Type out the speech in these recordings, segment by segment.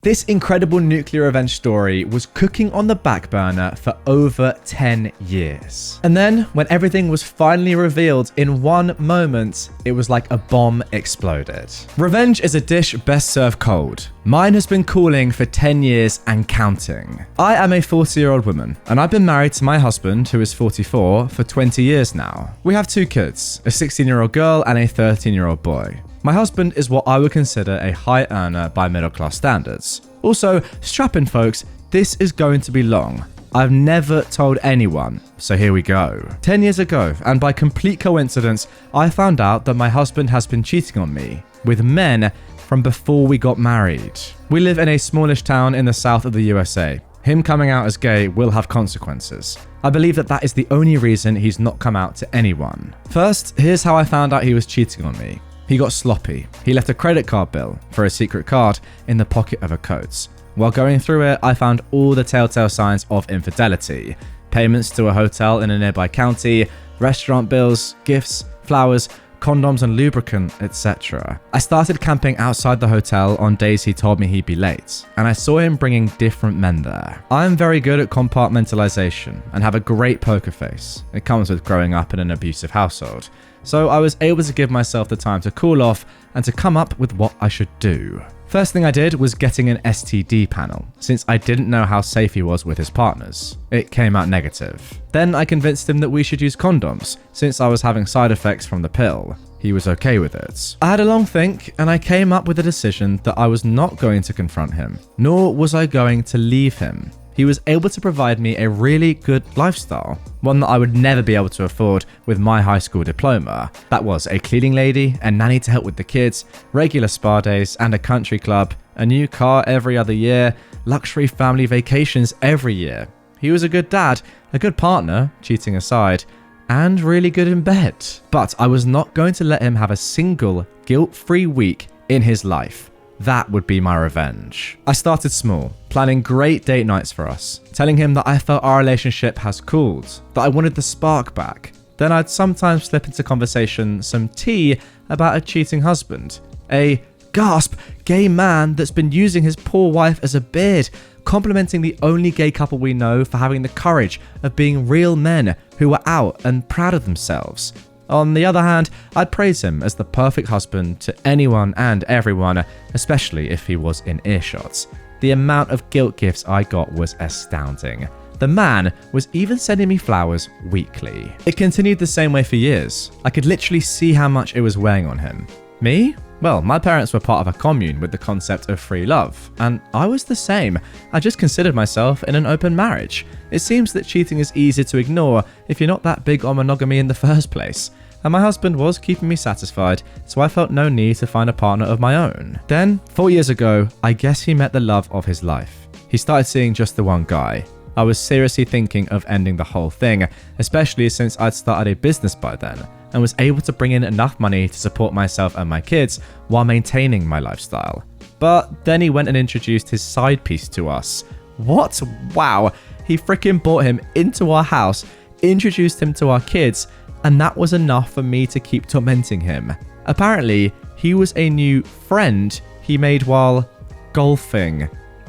This incredible nuclear revenge story was cooking on the back burner for over 10 years. And then, when everything was finally revealed in one moment, it was like a bomb exploded. Revenge is a dish best served cold. Mine has been cooling for 10 years and counting. I am a 40-year-old woman, and I've been married to my husband, who is 44, for 20 years now. We have 2 kids, a 16-year-old girl and a 13-year-old boy. My husband is what I would consider a high earner by middle-class standards. Also, strap in folks, this is going to be long. I've never told anyone, so here we go. 10 years ago, and by complete coincidence, I found out that my husband has been cheating on me with men from before we got married. We live in a smallish town in the south of the USA. Him coming out as gay will have consequences. I believe that is the only reason he's not come out to anyone. First, here's how I found out he was cheating on me. He got sloppy. He left a credit card bill for a secret card in the pocket of a coat. While going through it, I found all the telltale signs of infidelity. Payments to a hotel in a nearby county, restaurant bills, gifts, flowers, condoms and lubricant, etc. I started camping outside the hotel on days he told me he'd be late, and I saw him bringing different men there. I am very good at compartmentalization and have a great poker face. It comes with growing up in an abusive household. So I was able to give myself the time to cool off and to come up with what I should do. First thing I did was getting an STD panel, since I didn't know how safe he was with his partners. It came out negative. Then I convinced him that we should use condoms, since I was having side effects from the pill. He was okay with it. I had a long think, and I came up with a decision that I was not going to confront him, nor was I going to leave him. He was able to provide me a really good lifestyle, one that I would never be able to afford with my high school diploma. That was a cleaning lady, a nanny to help with the kids, regular spa days and a country club, a new car every other year, luxury family vacations every year. He was a good dad, a good partner, cheating aside, and really good in bed. But I was not going to let him have a single guilt-free week in his life. That would be my revenge. I started small, planning great date nights for us, telling him that I felt our relationship has cooled, that I wanted the spark back. Then I'd sometimes slip into conversation some tea about a cheating husband, a gasp gay man that's been using his poor wife as a beard, complimenting the only gay couple we know for having the courage of being real men who are out and proud of themselves. On the other hand, I'd praise him as the perfect husband to anyone and everyone, especially if he was in earshot. The amount of guilt gifts I got was astounding. The man was even sending me flowers weekly. It continued the same way for years. I could literally see how much it was weighing on him. Me? Well, my parents were part of a commune with the concept of free love, and I was the same. I just considered myself in an open marriage. It seems that cheating is easy to ignore if you're not that big on monogamy in the first place. And my husband was keeping me satisfied, so I felt no need to find a partner of my own. Then, 4 years ago, I guess he met the love of his life. He started seeing just the one guy. I was seriously thinking of ending the whole thing, especially since I'd started a business by then, and was able to bring in enough money to support myself and my kids while maintaining my lifestyle. But then he went and introduced his side piece to us. What? Wow, he freaking brought him into our house, introduced him to our kids, and that was enough for me to keep tormenting him. Apparently, he was a new friend he made while golfing.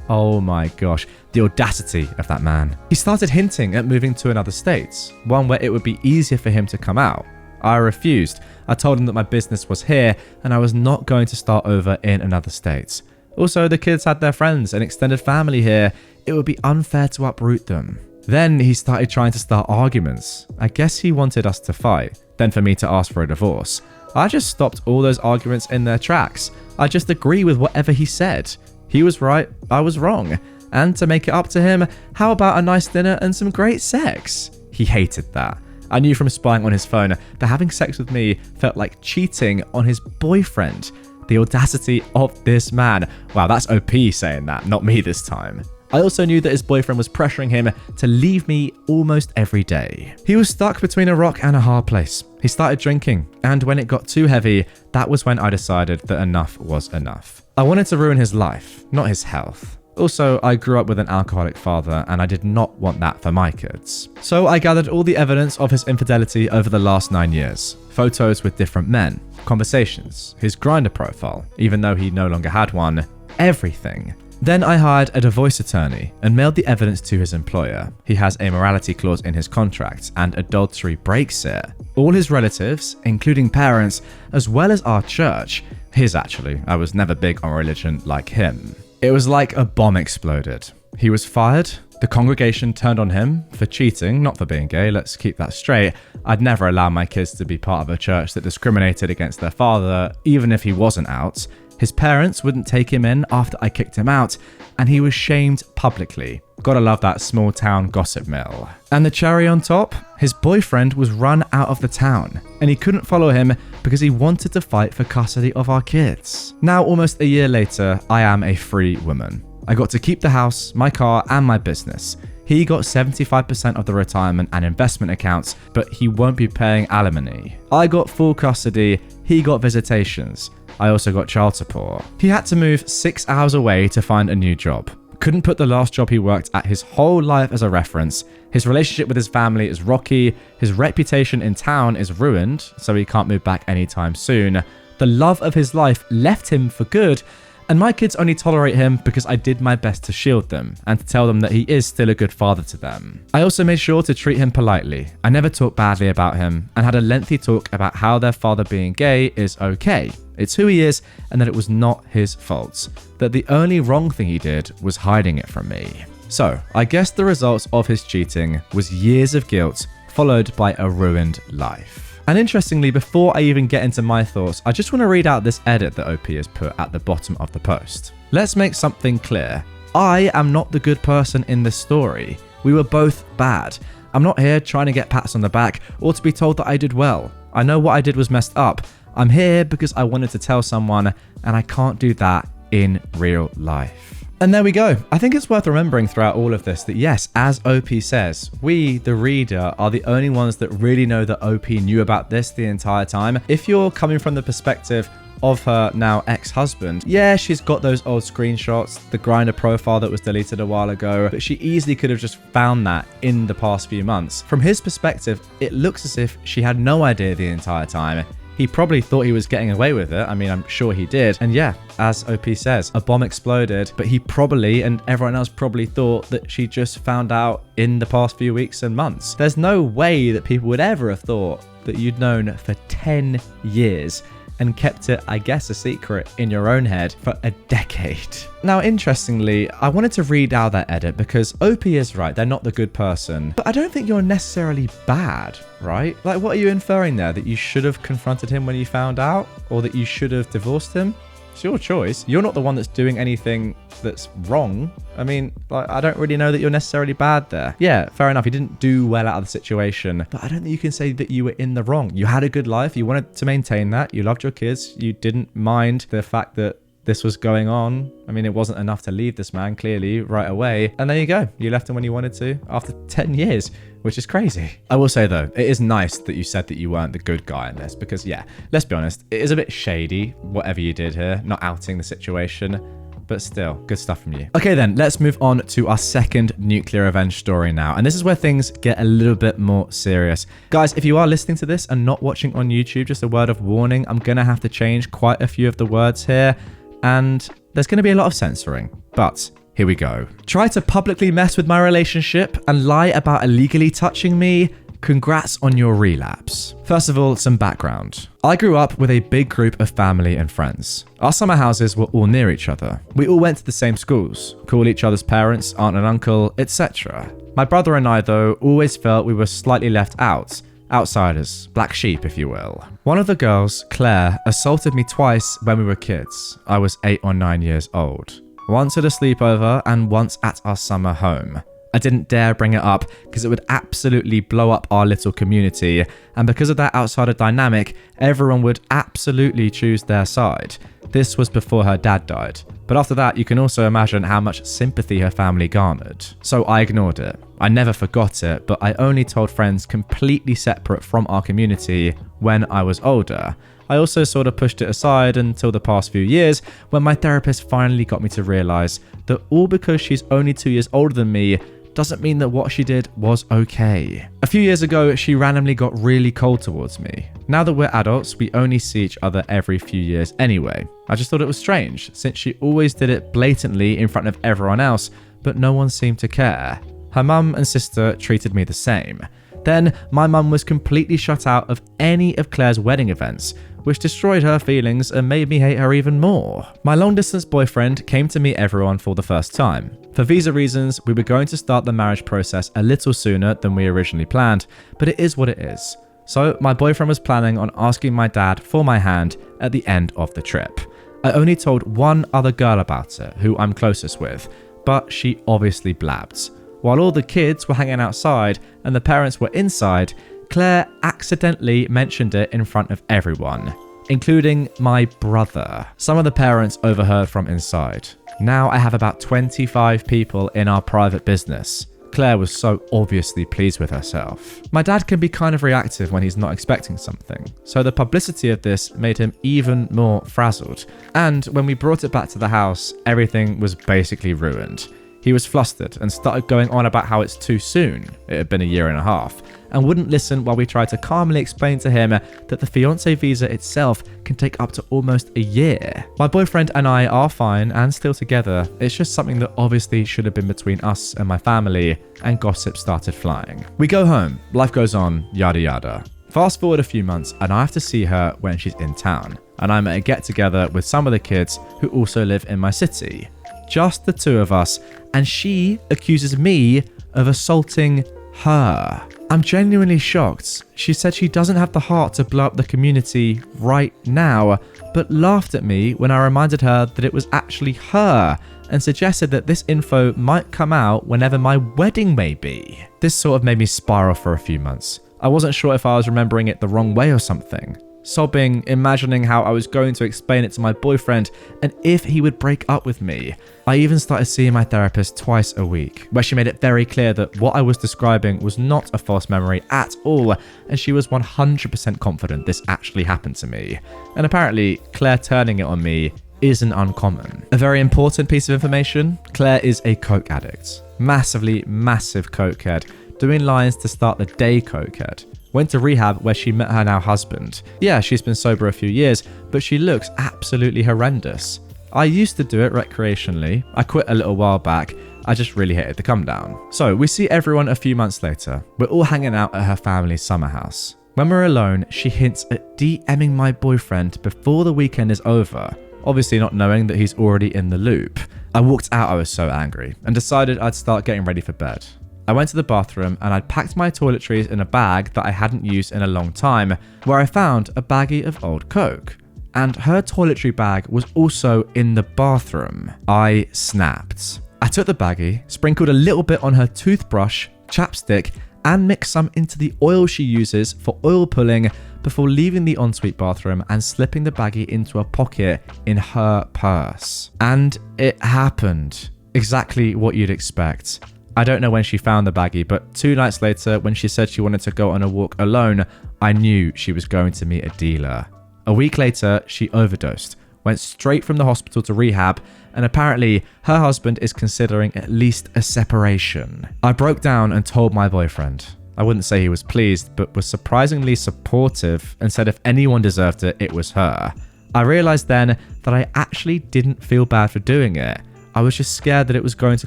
Oh my gosh, the audacity of that man. He started hinting at moving to another state, one where it would be easier for him to come out. I refused. I told him that my business was here and I was not going to start over in another state. Also, the kids had their friends and extended family here. It would be unfair to uproot them. Then he started trying to start arguments. I guess he wanted us to fight, then for me to ask for a divorce. I just stopped all those arguments in their tracks. I just agree with whatever he said. He was right, I was wrong. And to make it up to him, how about a nice dinner and some great sex? He hated that. I knew from spying on his phone that having sex with me felt like cheating on his boyfriend. The audacity of this man. Wow, that's OP saying that, not me this time. I also knew that his boyfriend was pressuring him to leave me almost every day. He was stuck between a rock and a hard place. He started drinking, and when it got too heavy, that was when I decided that enough was enough. I wanted to ruin his life, not his health. Also, I grew up with an alcoholic father, and I did not want that for my kids. So I gathered all the evidence of his infidelity over the last 9 years. Photos with different men, conversations, his Grindr profile, even though he no longer had one, everything. Then I hired a divorce attorney and mailed the evidence to his employer. He has a morality clause in his contract, and adultery breaks it. All his relatives, including parents, as well as our church, his actually, I was never big on religion like him. It was like a bomb exploded. He was fired. The congregation turned on him for cheating, not for being gay, let's keep that straight. I'd never allow my kids to be part of a church that discriminated against their father, even if he wasn't out. His parents wouldn't take him in after I kicked him out, and he was shamed publicly. Gotta love that small town gossip mill. And the cherry on top? His boyfriend was run out of the town, and he couldn't follow him because he wanted to fight for custody of our kids. Now, almost a year later, I am a free woman. I got to keep the house, my car, and my business. He got 75% of the retirement and investment accounts, but he won't be paying alimony. I got full custody, he got visitations. I also got child support. He had to move 6 hours away to find a new job. Couldn't put the last job he worked at his whole life as a reference. His relationship with his family is rocky. His reputation in town is ruined, so he can't move back anytime soon. The love of his life left him for good, and my kids only tolerate him because I did my best to shield them and to tell them that he is still a good father to them. I also made sure to treat him politely. I never talked badly about him and had a lengthy talk about how their father being gay is okay. It's who he is and that it was not his fault. That the only wrong thing he did was hiding it from me. So, I guess the results of his cheating was years of guilt followed by a ruined life. And interestingly, before I even get into my thoughts, I just want to read out this edit that OP has put at the bottom of the post. Let's make something clear. I am not the good person in this story. We were both bad. I'm not here trying to get pats on the back or to be told that I did well. I know what I did was messed up. I'm here because I wanted to tell someone, and I can't do that in real life. And there we go. I think it's worth remembering throughout all of this that yes, as OP says, we, the reader, are the only ones that really know that OP knew about this the entire time. If you're coming from the perspective of her now ex-husband, yeah, she's got those old screenshots, the Grindr profile that was deleted a while ago, but she easily could have just found that in the past few months. From his perspective, it looks as if she had no idea the entire time. He probably thought he was getting away with it. I mean, I'm sure he did. And yeah, as OP says, a bomb exploded, but he probably, and everyone else probably thought that she just found out in the past few weeks and months. There's no way that people would ever have thought that you'd known for 10 years and kept it, I guess, a secret in your own head for a decade. Now, interestingly, I wanted to read out that edit because OP is right, they're not the good person, but I don't think you're necessarily bad, right? Like, what are you inferring there? That you should have confronted him when you found out? Or that you should have divorced him? It's your choice. You're not the one that's doing anything that's wrong. I mean, like, I don't really know that you're necessarily bad there. Yeah, fair enough. You didn't do well out of the situation, but I don't think you can say that you were in the wrong. You had a good life. You wanted to maintain that. You loved your kids. You didn't mind the fact that this was going on. I mean, it wasn't enough to leave this man, clearly, right away. And there you go. You left him when you wanted to after 10 years, which is crazy. I will say, though, it is nice that you said that you weren't the good guy in this because, yeah, let's be honest, it is a bit shady, whatever you did here, not outing the situation. But still, good stuff from you. Okay then, let's move on to our second nuclear revenge story now. And this is where things get a little bit more serious. Guys, if you are listening to this and not watching on YouTube, just a word of warning, I'm gonna have to change quite a few of the words here. And there's gonna be a lot of censoring, but here we go. Try to publicly mess with my relationship and lie about illegally touching me? Congrats on your relapse. First of all, some background. I grew up with a big group of family and friends. Our summer houses were all near each other. We all went to the same schools, called each other's parents, aunt and uncle, etc. My brother and I, though, always felt we were slightly left out. Outsiders, black sheep, if you will. One of the girls, Claire, assaulted me twice when we were kids. I was 8 or 9 years old. Once at a sleepover and once at our summer home. I didn't dare bring it up because it would absolutely blow up our little community, and because of that outsider dynamic, everyone would absolutely choose their side. This was before her dad died, but after that you can also imagine how much sympathy her family garnered. So I ignored it. I never forgot it, but I only told friends completely separate from our community when I was older. I also sort of pushed it aside until the past few years when my therapist finally got me to realize that all because she's only 2 years older than me doesn't mean that what she did was okay. A few years ago, she randomly got really cold towards me. Now that we're adults, we only see each other every few years anyway. I just thought it was strange, since she always did it blatantly in front of everyone else, but no one seemed to care. Her mum and sister treated me the same. Then, my mum was completely shut out of any of Claire's wedding events, which destroyed her feelings and made me hate her even more. My long-distance boyfriend came to meet everyone for the first time. For visa reasons, we were going to start the marriage process a little sooner than we originally planned, but it is what it is. So, my boyfriend was planning on asking my dad for my hand at the end of the trip. I only told one other girl about it, who I'm closest with, but she obviously blabbed. While all the kids were hanging outside and the parents were inside, Claire accidentally mentioned it in front of everyone, including my brother. Some of the parents overheard from inside. Now I have about 25 people in our private business. Claire was so obviously pleased with herself. My dad can be kind of reactive when he's not expecting something, so the publicity of this made him even more frazzled. And when we brought it back to the house, everything was basically ruined. He was flustered and started going on about how it's too soon, it had been a year and a half, and wouldn't listen while we tried to calmly explain to him that the fiancé visa itself can take up to almost a year. My boyfriend and I are fine and still together, it's just something that obviously should have been between us and my family, and gossip started flying. We go home, life goes on, yada yada. Fast forward a few months and I have to see her when she's in town, and I'm at a get together with some of the kids who also live in my city. Just the two of us, and she accuses me of assaulting her. I'm genuinely shocked. She said she doesn't have the heart to blow up the community right now, but laughed at me when I reminded her that it was actually her, and suggested that this info might come out whenever my wedding may be. This sort of made me spiral for a few months. I wasn't sure if I was remembering it the wrong way or something. Sobbing, imagining how I was going to explain it to my boyfriend and if he would break up with me. I even started seeing my therapist twice a week, where she made it very clear that what I was describing was not a false memory at all, and she was 100% confident this actually happened to me. And apparently, Claire turning it on me isn't uncommon. A very important piece of information, Claire is a coke addict. Massive cokehead, doing lines to start the day cokehead. Went to rehab where she met her now husband. Yeah, she's been sober a few years, but she looks absolutely horrendous. I used to do it recreationally. I quit a little while back. I just really hated the come down. So we see everyone a few months later. We're all hanging out at her family's summer house. When we're alone, she hints at DMing my boyfriend before the weekend is over, obviously not knowing that he's already in the loop. I walked out, I was so angry, and decided I'd start getting ready for bed. I went to the bathroom and I'd packed my toiletries in a bag that I hadn't used in a long time, where I found a baggie of old Coke. And her toiletry bag was also in the bathroom. I snapped. I took the baggie, sprinkled a little bit on her toothbrush, chapstick, and mixed some into the oil she uses for oil pulling before leaving the ensuite bathroom and slipping the baggie into a pocket in her purse. And it happened. Exactly what you'd expect. I don't know when she found the baggie, but 2 nights later, when she said she wanted to go on a walk alone, I knew she was going to meet a dealer. A week later, she overdosed, went straight from the hospital to rehab, and apparently her husband is considering at least a separation. I broke down and told my boyfriend. I wouldn't say he was pleased, but was surprisingly supportive and said if anyone deserved it, it was her. I realized then that I actually didn't feel bad for doing it. I was just scared that it was going to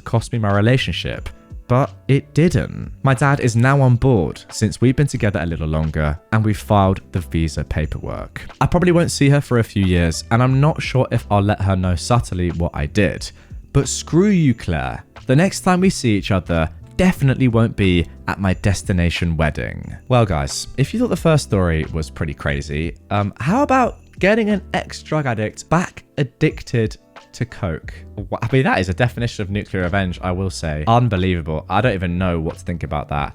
cost me my relationship, but it didn't. My dad is now on board since we've been together a little longer and we've filed the visa paperwork. I probably won't see her for a few years and I'm not sure if I'll let her know subtly what I did. But screw you, Claire. The next time we see each other definitely won't be at my destination wedding. Well guys, if you thought the first story was pretty crazy, how about getting an ex-drug addict back addicted to coke? I mean, that is a definition of nuclear revenge, I will say. Unbelievable. I don't even know what to think about that.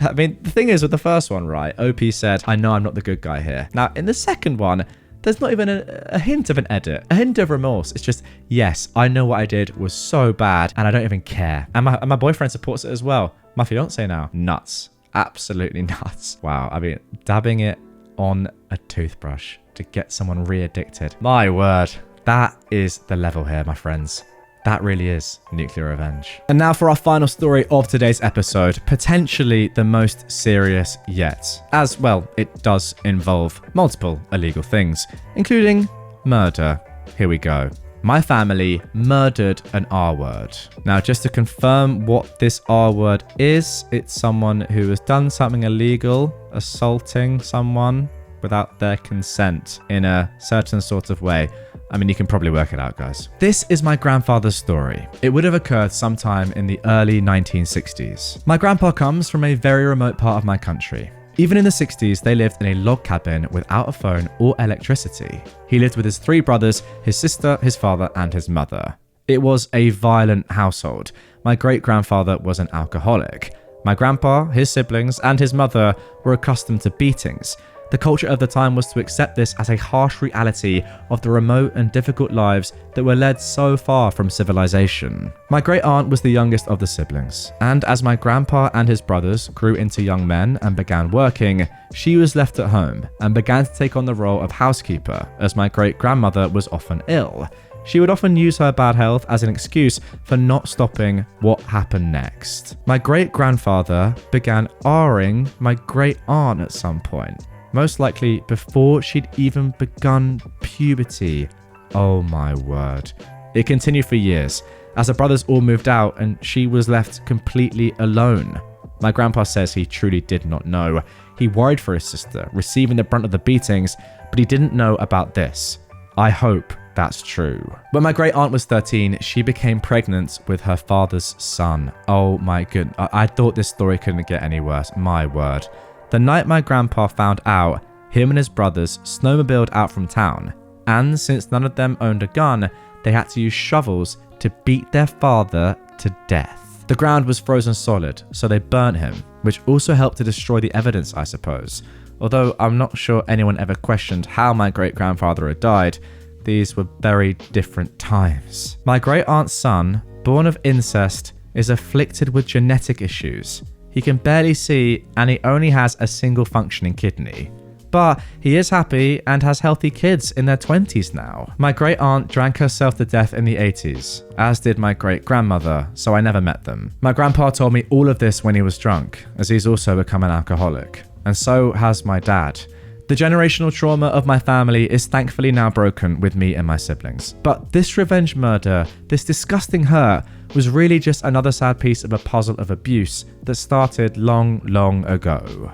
I mean, the thing is with the first one, right? OP said, I know I'm not the good guy here. Now, in the second one, there's not even a hint of an edit, a hint of remorse. It's just, yes, I know what I did was so bad and I don't even care. And my boyfriend supports it as well. My fiance now, nuts. Absolutely nuts. Wow, I mean, dabbing it on a toothbrush to get someone re-addicted. My word. That is the level here, my friends. That really is nuclear revenge. And now for our final story of today's episode, potentially the most serious yet. As well, it does involve multiple illegal things, including murder. Here we go. My family murdered an R word. Now, just to confirm what this R word is, it's someone who has done something illegal, assaulting someone without their consent in a certain sort of way. I mean, you can probably work it out, guys. This is my grandfather's story. It would have occurred sometime in the early 1960s. My grandpa comes from a very remote part of my country. Even in the 60s, they lived in a log cabin without a phone or electricity. He lived with his 3 brothers, his sister, his father, and his mother. It was a violent household. My great-grandfather was an alcoholic. My grandpa, his siblings, and his mother were accustomed to beatings. The culture of the time was to accept this as a harsh reality of the remote and difficult lives that were led so far from civilization. My great aunt was the youngest of the siblings, and as my grandpa and his brothers grew into young men and began working, she was left at home and began to take on the role of housekeeper as my great grandmother was often ill. She would often use her bad health as an excuse for not stopping what happened next. My great grandfather began R-ing my great aunt at some point. Most likely before she'd even begun puberty. Oh my word. It continued for years, as her brothers all moved out and she was left completely alone. My grandpa says he truly did not know. He worried for his sister, receiving the brunt of the beatings, but he didn't know about this. I hope that's true. When my great aunt was 13, she became pregnant with her father's son. Oh my goodness. I thought this story couldn't get any worse. My word. The night my grandpa found out, him and his brothers snowmobiled out from town, and since none of them owned a gun, they had to use shovels to beat their father to death. The ground was frozen solid, so they burnt him, which also helped to destroy the evidence, I suppose. Although I'm not sure anyone ever questioned how my great-grandfather had died, these were very different times. My great-aunt's son, born of incest, is afflicted with genetic issues. He can barely see and he only has a single functioning kidney. But he is happy and has healthy kids in their 20s now. My great aunt drank herself to death in the 80s, as did my great grandmother, so I never met them. My grandpa told me all of this when he was drunk, as he's also become an alcoholic. And so has my dad. The generational trauma of my family is thankfully now broken with me and my siblings. But this revenge murder, this disgusting hurt, was really just another sad piece of a puzzle of abuse that started long, long ago.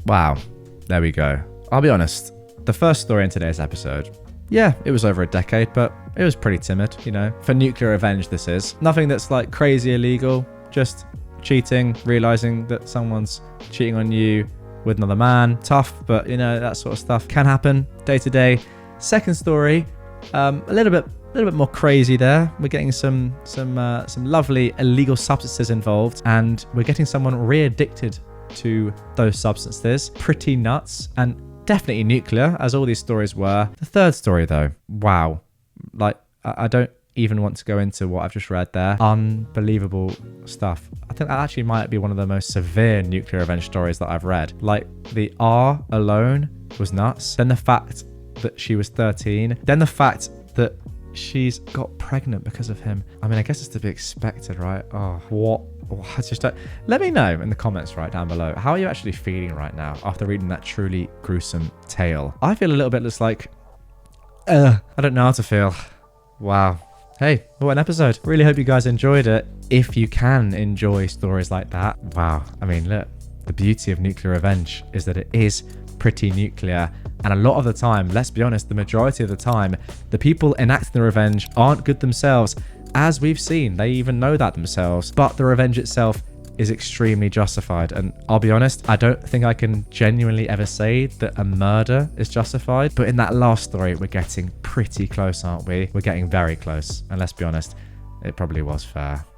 Wow. There we go. I'll be honest, the first story in today's episode, yeah, it was over a decade, but it was pretty timid, you know. For nuclear revenge, this is. Nothing that's like crazy illegal, just cheating, realizing that someone's cheating on you with another man. Tough, but you know, that sort of stuff can happen day to day. Second story, a little bit more crazy there. We're getting some lovely illegal substances involved, and we're getting someone re-addicted to those substances. Pretty nuts, and definitely nuclear, as all these stories were. The third story though, wow. Like, I don't even want to go into what I've just read there. Unbelievable stuff. I think that actually might be one of the most severe nuclear revenge stories that I've read. Like, the R alone was nuts. Then the fact that she was 13. Then the fact that she's got pregnant because of him. I mean, I guess it's to be expected, right? Oh, what? I just don't. Let me know in the comments right down below. How are you actually feeling right now after reading that truly gruesome tale? I feel a little bit just like, I don't know how to feel. Wow. Hey, what an episode. Really hope you guys enjoyed it. If you can enjoy stories like that, wow. I mean, look, the beauty of nuclear revenge is that it is pretty nuclear. And a lot of the time, let's be honest, the majority of the time, the people enacting the revenge aren't good themselves. As we've seen, they even know that themselves. But the revenge itself is extremely justified. And I'll be honest, I don't think I can genuinely ever say that a murder is justified. But in that last story, we're getting pretty close, aren't we? We're getting very close. And let's be honest, it probably was fair.